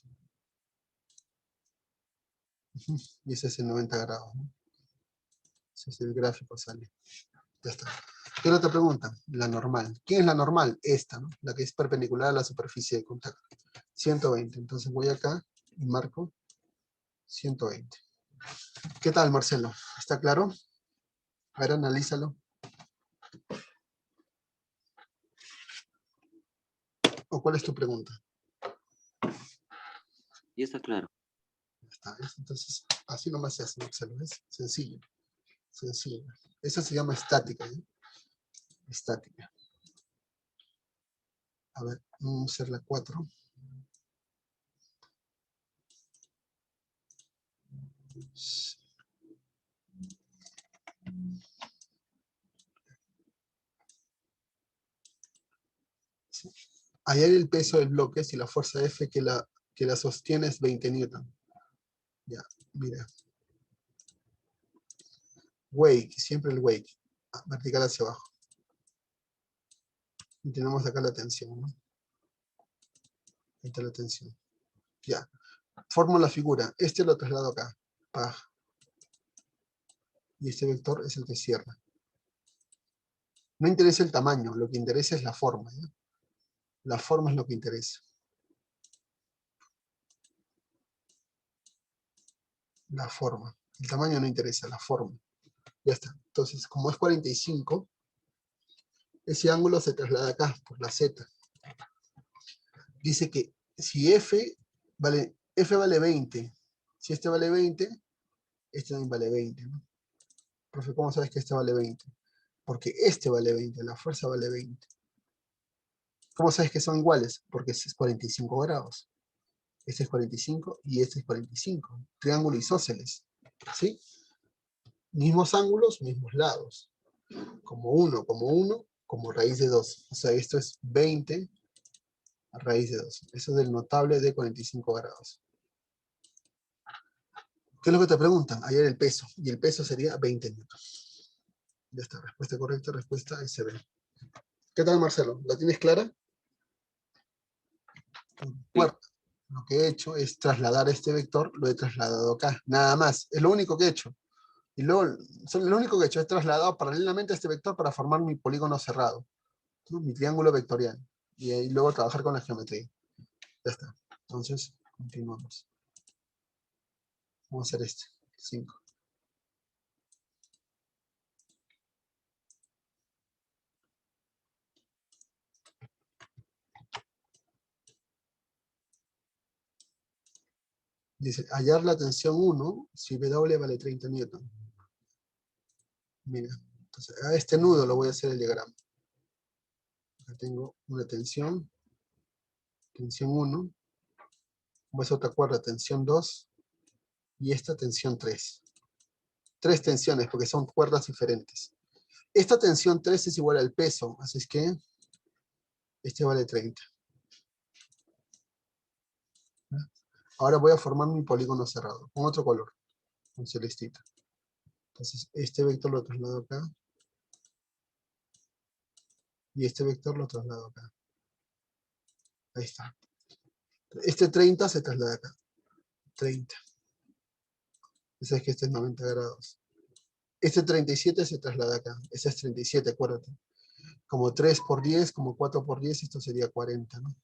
Y ese es el 90 grados, ¿no? Ese es el gráfico, sale. Ya está. ¿Qué otra pregunta? La normal. ¿Quién es la normal? Esta, ¿no? La que es perpendicular a la superficie de contacto. 120. Entonces voy acá y marco 120. ¿Qué tal, Marcelo? ¿Está claro? A ver, analízalo. ¿O cuál es tu pregunta? Ya está claro. Está, ¿ves? Entonces, así nomás se hace, Marcelo. ¿Ves? Sencillo. Sencillo. Esa se llama estática, ¿eh? Estática. A ver, vamos a hacer la 4. Sí. Hallar el peso del bloque si la fuerza F que la sostiene es 20 newton. Ya, mira. Wake, siempre el wake. Vertical hacia abajo. Y tenemos acá la tensión, ¿no? Ahí está la tensión. Ya. Formo la figura. Este lo traslado acá. Paj. Y este vector es el que cierra. No interesa el tamaño, lo que interesa es la forma, ¿ya? La forma es lo que interesa. la forma. El tamaño no interesa, la forma. Ya está. Entonces, como es 45, ese ángulo se traslada acá, por la Z. Dice que si F vale 20, si este vale 20, este también vale 20, ¿no? Profe, ¿cómo sabes que este vale 20? Porque este vale 20, la fuerza vale 20. ¿Cómo sabes que son iguales? Porque este es 45 grados. Este es 45 y este es 45. Triángulo isósceles. ¿Sí? Mismos ángulos, mismos lados. Como 1, como raíz de 2. O sea, esto es 20 a raíz de 2. Eso es del notable de 45 grados. ¿Qué es lo que te preguntan? Ayer el peso. Y el peso sería 20 newtons. Ya está. Respuesta correcta, respuesta SB. ¿Qué tal, Marcelo? ¿La tienes clara? Cuarta. Lo que he hecho es trasladar este vector, lo he trasladado acá. Nada más. Es lo único que he hecho. Y luego, lo único que he hecho es trasladado paralelamente a este vector para formar mi polígono cerrado, ¿no? Mi triángulo vectorial. Y luego trabajar con la geometría. Ya está. Entonces, continuamos. Vamos a hacer este. 5. Dice, hallar la tensión 1 si W vale 30 newton. Mira, entonces a este nudo lo voy a hacer el diagrama. Acá tengo una tensión 1, como es otra cuerda, tensión 2, y esta tensión 3. 3 tensiones, porque son cuerdas diferentes. Esta tensión 3 es igual al peso, así es que este vale 30. Ahora voy a formar mi polígono cerrado, con otro color, con celestito. Entonces, este vector lo traslado acá, y este vector lo traslado acá. Ahí está. Este 30 se traslada acá. 30. Ese es que este es 90 grados. Este 37 se traslada acá. Ese es 37, acuérdate. Como 3 por 10, como 4 por 10, esto sería 40, ¿no?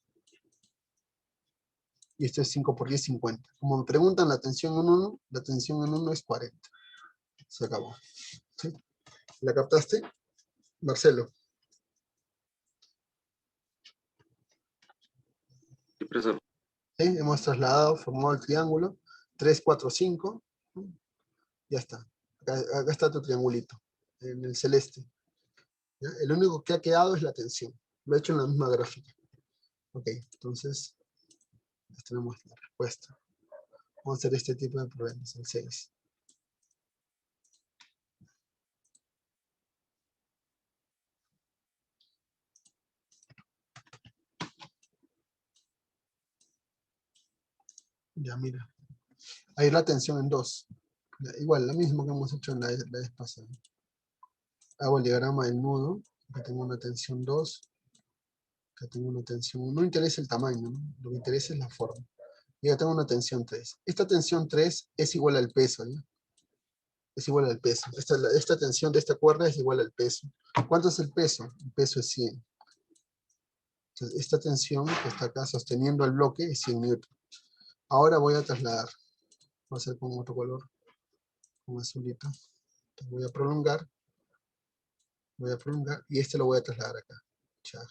Y esto es 5 por 10, 50. Como me preguntan la tensión en 1, la tensión en 1 es 40. Se acabó. ¿Sí? ¿La captaste? Marcelo. Sí, profesor. ¿Sí? Hemos trasladado, formado el triángulo. 3, 4, 5. Ya está. Acá está tu triangulito, en el celeste. ¿Ya? El único que ha quedado es la tensión. Lo he hecho en la misma gráfica. Ok, entonces ya tenemos la respuesta. Vamos a hacer este tipo de problemas, el 6. Ya, mira. Ahí la tensión en 2. Igual, lo mismo que hemos hecho en la vez pasada. Hago el diagrama del nudo. Acá tengo una tensión 2. Acá tengo una tensión 1. No interesa el tamaño, ¿no? Lo que interesa es la forma. Y acá tengo una tensión 3. Esta tensión 3 es igual al peso, ¿ya? Es igual al peso. Esta tensión de esta cuerda es igual al peso. ¿Cuánto es el peso? El peso es 100. Entonces, esta tensión que está acá sosteniendo el bloque es 100 newton. Ahora voy a trasladar. Voy a hacer con otro color, con azulito. Entonces voy a prolongar, y este lo voy a trasladar acá. Char.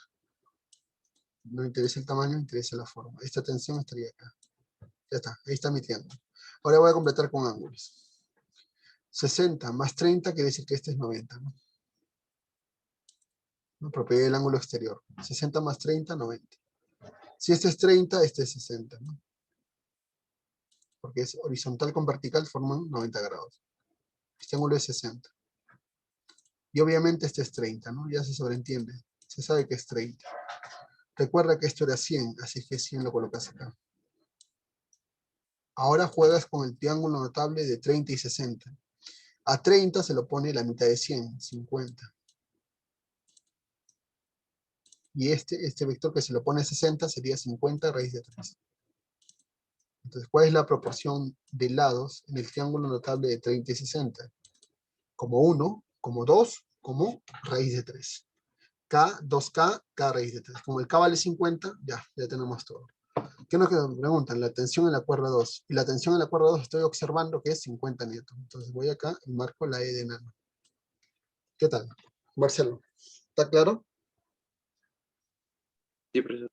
No interesa el tamaño, interesa la forma. Esta tensión estaría acá. Ya está, ahí está mi triángulo. Ahora voy a completar con ángulos. 60 más 30 quiere decir que este es 90, ¿no? ¿No? Propiedad del ángulo exterior. 60 más 30, 90. Si este es 30, este es 60, ¿no? Porque es horizontal con vertical, forman 90 grados. Este ángulo es 60. Y obviamente este es 30, ¿no? Ya se sobreentiende. Se sabe que es 30. Recuerda que esto era 100, así que 100 lo colocas acá. Ahora juegas con el triángulo notable de 30 y 60. A 30 se lo pone la mitad de 100, 50. Y este vector que se lo pone a 60 sería 50 raíz de 3. Entonces, ¿cuál es la proporción de lados en el triángulo notable de 30 y 60? Como 1, como 2, como raíz de 3. K, 2K, K raíz de 3. Como el K vale 50, ya tenemos todo. ¿Qué es lo que me preguntan? La tensión en la cuerda 2. Y la tensión en la cuerda 2 estoy observando que es 50 newton. Entonces voy acá y marco la E de nano. ¿Qué tal? Marcelo, ¿está claro? Sí, profesor.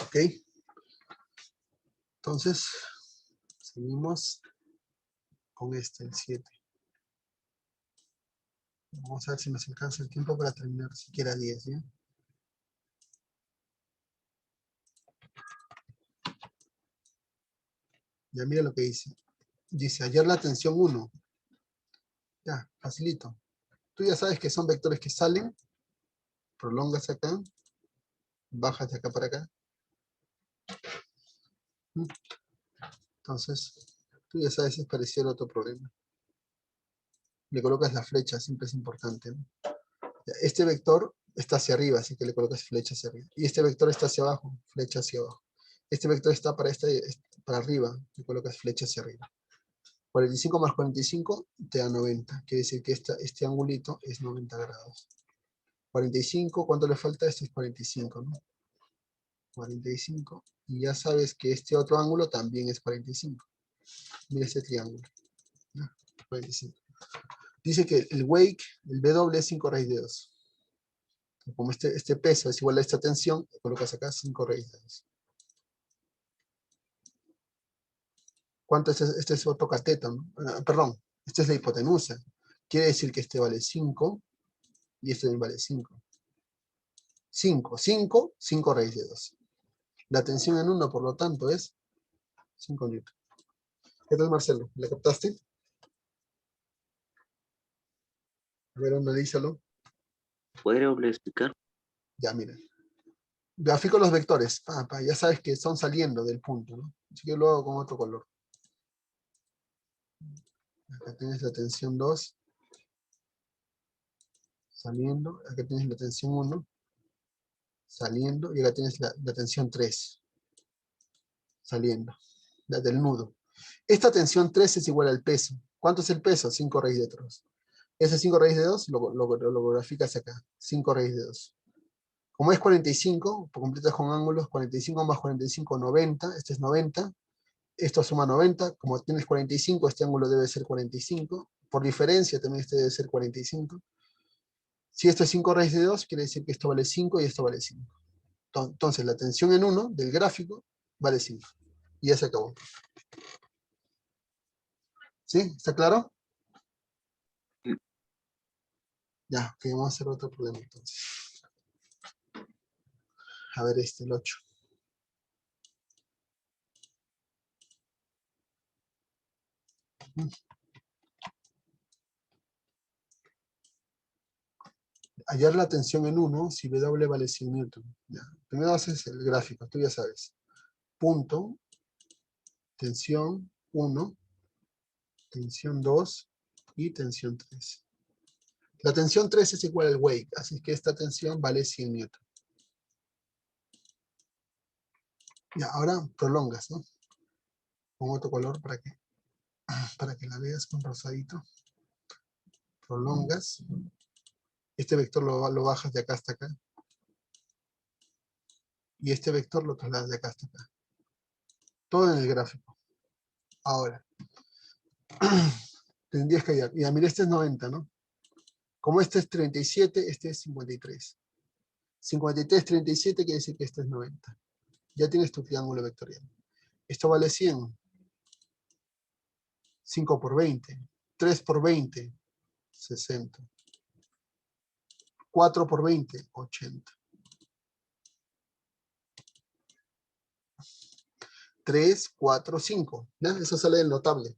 Ok. Entonces, seguimos con este, el 7. Vamos a ver si nos alcanza el tiempo para terminar siquiera 10, ¿ya? Ya mira lo que dice. Dice, hallar la tensión 1. Ya, facilito. Tú ya sabes que son vectores que salen, prolongas acá, bajas de acá para acá. Entonces, tú ya sabes, es parecido a otro problema. Le colocas la flecha, siempre es importante, ¿no? Este vector está hacia arriba, así que le colocas flecha hacia arriba. Y este vector está hacia abajo, flecha hacia abajo. Este vector está para arriba, le colocas flecha hacia arriba. 45 más 45 te da 90. Quiere decir que este angulito es 90 grados. 45, ¿cuánto le falta? Esto es 45, ¿no? 45. Y ya sabes que este otro ángulo también es 45. Mira este triángulo. ¿Ya? 45. Dice que el wake, el W es 5 raíz de 2. Como este peso es igual a esta tensión, colocas acá 5 raíz de 2. ¿Cuánto es? Este es otro cateto, ¿no? Perdón, esta es la hipotenusa. Quiere decir que este vale 5 y este también vale 5. 5 raíz de 2. La tensión en 1, por lo tanto, es 5 newton. ¿Qué tal, Marcelo? ¿La captaste? A ver, analízalo. ¿Podría volver a explicar? Ya, mira. Grafico los vectores. Ya sabes que son saliendo del punto, ¿no? Así que lo hago con otro color. Acá tienes la tensión 2 saliendo. Acá tienes la tensión 1 saliendo. Y acá tienes la tensión 3 saliendo. La del nudo. Esta tensión 3 es igual al peso. ¿Cuánto es el peso? 5 raíz de 2. Ese 5 raíz de 2 lo graficas acá. 5 raíz de 2. Como es 45, por completas con ángulos, 45 más 45, 90. Este es 90. Esto suma 90. Como tienes 45, este ángulo debe ser 45. Por diferencia, también este debe ser 45. Si esto es 5 raíz de 2, quiere decir que esto vale 5 y esto vale 5. Entonces, la tensión en 1 del gráfico vale 5. Y ya se acabó. ¿Sí? ¿Está claro? Sí. Ya, ok, vamos a hacer otro problema entonces. A ver el 8. Hallar la tensión en 1 si W vale 100 newton. Ya. Primero haces el gráfico, tú ya sabes. Punto, tensión 1, tensión 2 y tensión 3. La tensión 3 es igual al wake, así que esta tensión vale 100 newton. Ya, ahora prolongas, ¿no? Con otro color para que la veas con rosadito. Prolongas. Este vector lo bajas de acá hasta acá. Y este vector lo trasladas de acá hasta acá. Todo en el gráfico. Ahora, tendrías que hallar. Ya, mira, este es 90, ¿no? Como este es 37, este es 53. 53, 37 quiere decir que este es 90. Ya tienes tu triángulo vectorial. Esto vale 100. 5 por 20. 3 por 20, 60. 4 por 20, 80. 3, 4, 5. ¿Ya? Eso sale del notable.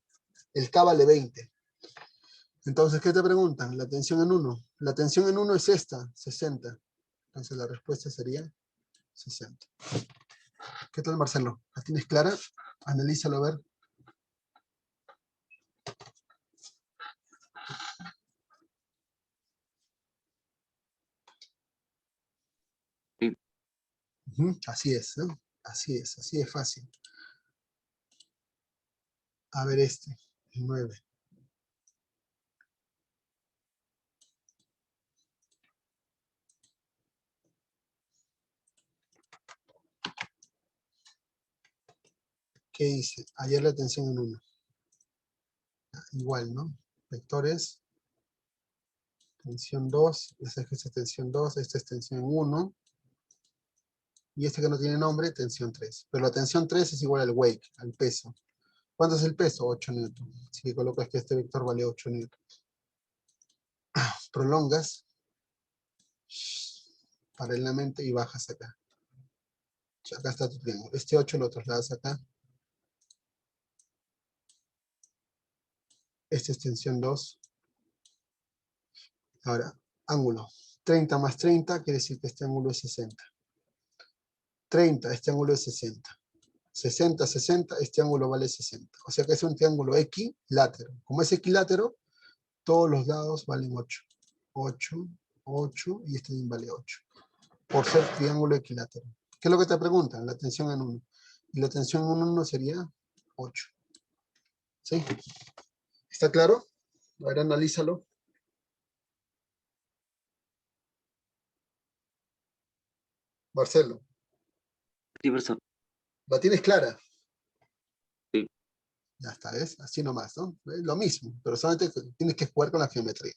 El K vale 20. Entonces, ¿qué te preguntan? La tensión en 1. La tensión en 1 es esta, 60. Entonces la respuesta sería 60. ¿Qué tal, Marcelo? ¿La tienes clara? Analízalo a ver. Sí. Así es, ¿no? Así es fácil. A ver el 9. ¿qué dice? Hallar la tensión en 1. Igual, ¿no? Vectores. Tensión 2. Esta es tensión 2. Esta es tensión 1. Y este que no tiene nombre, tensión 3. Pero la tensión 3 es igual al wake, al peso. ¿Cuánto es el peso? 8 newtons. Así que colocas que este vector vale 8 newtons. Prolongas paralelamente y bajas acá. Acá está tu triángulo. Este 8 lo trasladas acá. Esta es tensión 2. Ahora, ángulo. 30 más 30 quiere decir que este ángulo es 60. 30, este ángulo es 60. 60, 60, este ángulo vale 60. O sea que es un triángulo equilátero. Como es equilátero, todos los lados valen 8. 8, 8 y este también vale 8. Por ser triángulo equilátero. ¿Qué es lo que te preguntan? La tensión en 1. Y la tensión en 1 sería 8. ¿Sí? ¿Está claro? A ver, analízalo. Marcelo, Sí, profesor. ¿la tienes clara? Sí. Ya está, ¿ves? Así nomás, ¿no? Es lo mismo, pero solamente tienes que jugar con la geometría.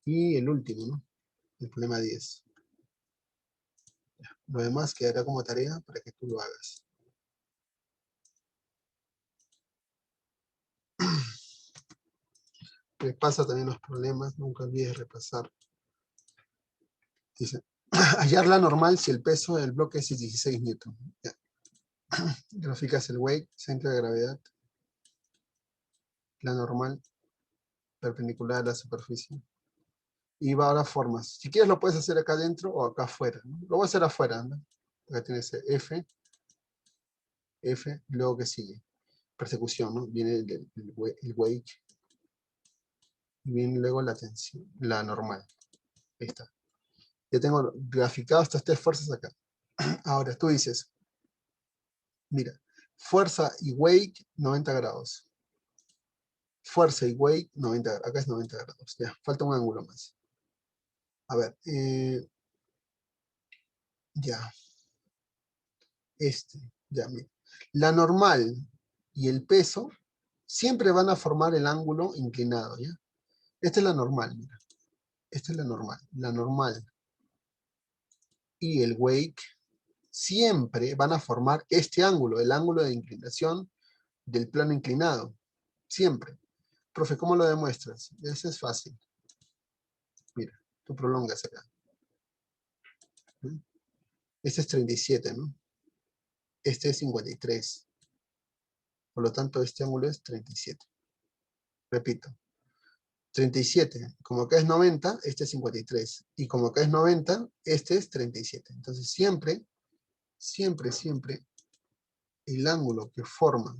Y el último, ¿no? El problema 10. Lo demás quedará como tarea para que tú lo hagas. Repasa también los problemas, nunca olvides repasar. Dice, hallar la normal si el peso del bloque es 16 newton. Ya. Graficas el weight, centro de gravedad, la normal, perpendicular a la superficie. Y va ahora a formas. Si quieres lo puedes hacer acá adentro o acá afuera, ¿no? Lo voy a hacer afuera, ¿no? Acá tienes F, F, y luego que sigue. Persecución, ¿no? Viene el weight. Y viene luego la tensión, la normal. Ahí está. Ya tengo graficado estas tres fuerzas acá. Ahora, tú dices, mira, fuerza y weight, 90 grados. Fuerza y weight, 90 grados. Acá es 90 grados. Ya, falta un ángulo más. A ver, ya. Ya, mira. La normal y el peso siempre van a formar el ángulo inclinado, ¿ya? Esta es la normal, mira. Esta es la normal. La normal y el weight siempre van a formar este ángulo, el ángulo de inclinación del plano inclinado. Siempre. Profe, ¿cómo lo demuestras? Eso es fácil. Mira, tú prolongas acá. Este es 37, ¿no? Este es 53. Por lo tanto, este ángulo es 37. Repito. 37. Como acá es 90, este es 53. Y como acá es 90, este es 37. Entonces, siempre, siempre, siempre, el ángulo que forma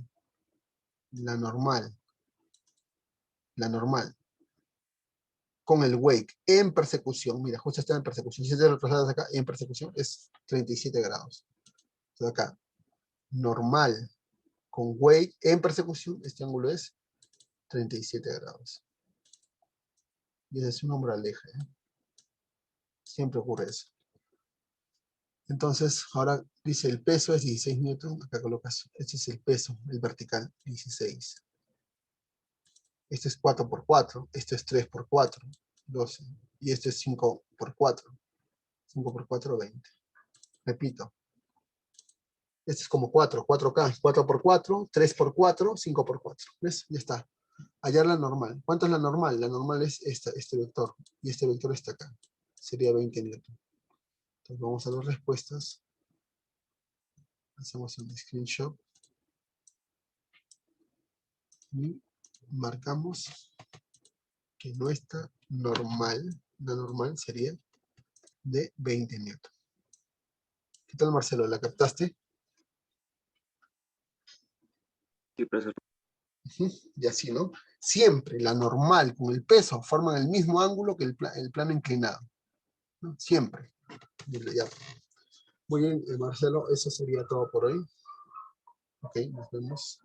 la normal, con el wake en persecución, mira, justo está en persecución, si te lo trasladas acá, en persecución es 37 grados. Entonces acá, normal con wake en persecución, este ángulo es 37 grados. Y ese es un nombre al eje, ¿eh? Siempre ocurre eso. Entonces, ahora dice el peso es 16 newton, acá colocas, este es el peso, el vertical, 16. Este es 4 por 4, este es 3 por 4, 12. Y este es 5 por 4. 5 por 4, 20. Repito. Este es como 4, 4K, 4 por 4, 3 por 4, 5 por 4. ¿Ves? Ya está. Hallar la normal. ¿Cuánto es la normal? La normal es este vector. Y este vector está acá. Sería 20 newton. Entonces vamos a las respuestas. Hacemos un screenshot. Y marcamos que nuestra normal, la normal sería de 20 newton. ¿Qué tal, Marcelo? ¿La captaste? Sí, profesor. Y así, ¿no? Siempre la normal con el peso forman el mismo ángulo que el plano inclinado, ¿no? Siempre. Ya. Muy bien, Marcelo, eso sería todo por hoy. Ok, nos vemos.